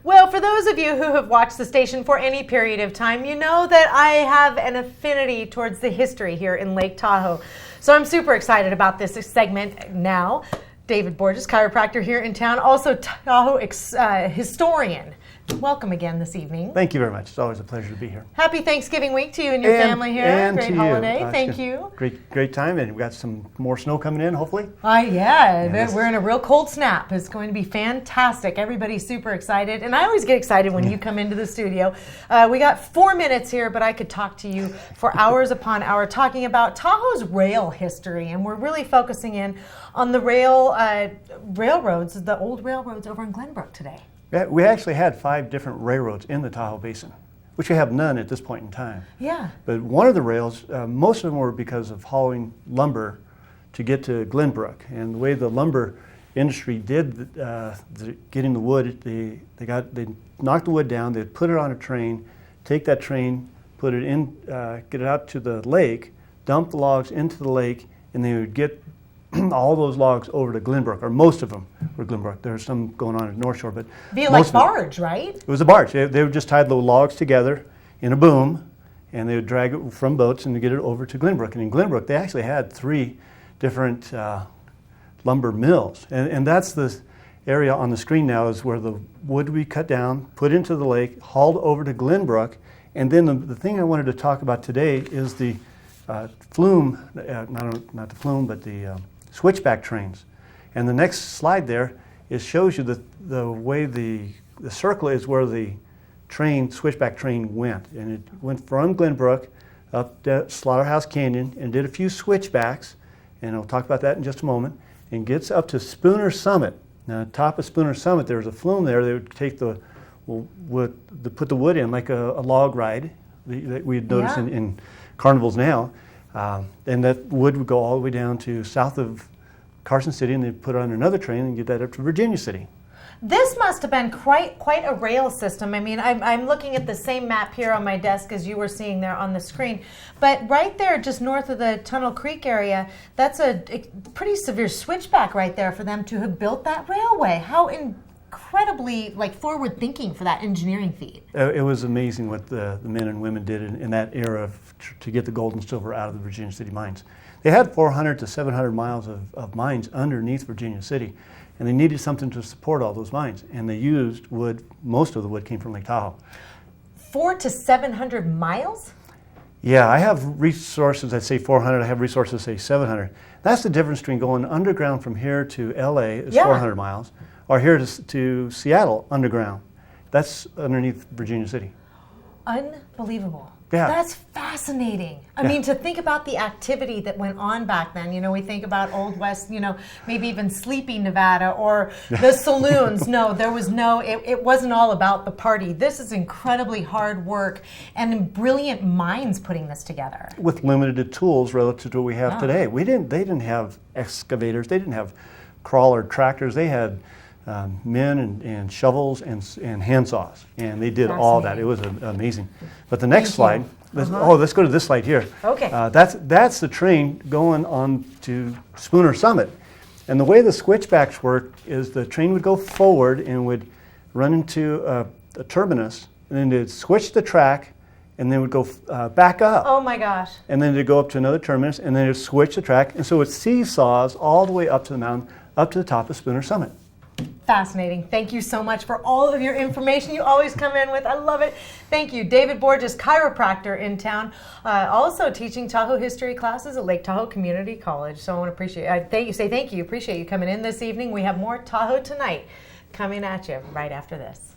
Well, for those of you who have watched the station for any period of time, you know that I have an affinity towards the history here in Lake Tahoe. So I'm super excited about this segment now. David Borges, chiropractor here in town, also Tahoe historian. Welcome again this evening. Thank you very much. It's always a pleasure to be here. Happy Thanksgiving week to you and your family here. And Great to holiday. You. Thank you. Great time, and we've got some more snow coming in, hopefully. We're in a real cold snap. It's going to be fantastic. Everybody's super excited, and I always get excited when you come into the studio. We got 4 minutes here, but I could talk to you for hours upon hour talking about Tahoe's rail history, and we're really focusing in on the railroads, the old railroads over in Glenbrook today. Yeah, we actually had 5 different railroads in the Tahoe Basin, which we have none at this point in time. Yeah. But one of the rails, most of them were because of hauling lumber to get to Glenbrook. And the way the lumber industry did getting the wood, they knocked the wood down, they'd put it on a train, take that train, put it in, get it out to the lake, dump the logs into the lake, and they would get all those logs over to Glenbrook, or most of them were Glenbrook. There's some going on at North Shore, but be like barge, right? It was a barge. They would just tie the logs together in a boom, and they would drag it from boats and get it over to Glenbrook. And in Glenbrook, they actually had 3 different lumber mills, and that's the area on the screen now is where the wood we cut down, put into the lake, hauled over to Glenbrook, and then the thing I wanted to talk about today is the flume, not the flume, but the switchback trains. And the next slide there shows you the way the circle is where the switchback train went. And it went from Glenbrook up to Slaughterhouse Canyon and did a few switchbacks, and I'll talk about that in just a moment, and gets up to Spooner Summit. Now, on top of Spooner Summit, there was a flume there. They would take put the wood in like a log ride that we had noticed in carnivals now. And that wood would go all the way down to south of Carson City, and they'd put it on another train and get that up to Virginia City. This must have been quite a rail system. I mean, I'm looking at the same map here on my desk as you were seeing there on the screen. But right there, just north of the Tunnel Creek area, that's a pretty severe switchback right there for them to have built that railway. How incredibly forward thinking for that engineering feat. It was amazing what the men and women did in that era to get the gold and silver out of the Virginia City mines. They had 400 to 700 miles of mines underneath Virginia City, and they needed something to support all those mines, and they used wood. Most of the wood came from Lake Tahoe. 400 to 700 miles? Yeah, I have resources that say 400, I have resources that say 700. That's the difference between going underground from here to LA is 400 miles, or here to Seattle underground. That's underneath Virginia City. Unbelievable. Yeah. That's fascinating. I mean, to think about the activity that went on back then. You know, we think about Old West, maybe even Sleepy Nevada or the saloons. No, there was it wasn't all about the party. This is incredibly hard work and brilliant minds putting this together. With limited tools relative to what we have today. They didn't have excavators. They didn't have crawler tractors. They had men and shovels and handsaws, and they did all that. It was amazing. But the next slide, let's go to this slide here. Okay. That's the train going on to Spooner Summit. And the way the switchbacks work is the train would go forward and would run into a terminus, and then they'd switch the track, and then would go back up. Oh my gosh. And then they'd go up to another terminus, and then they'd switch the track. And so it seesaws all the way up to the mountain, up to the top of Spooner Summit. Fascinating. Thank you so much for all of your information you always come in with. I love it. Thank you. David Borges, chiropractor in town, also teaching Tahoe history classes at Lake Tahoe Community College. So I want to appreciate you coming in this evening. We have more Tahoe Tonight coming at you right after this.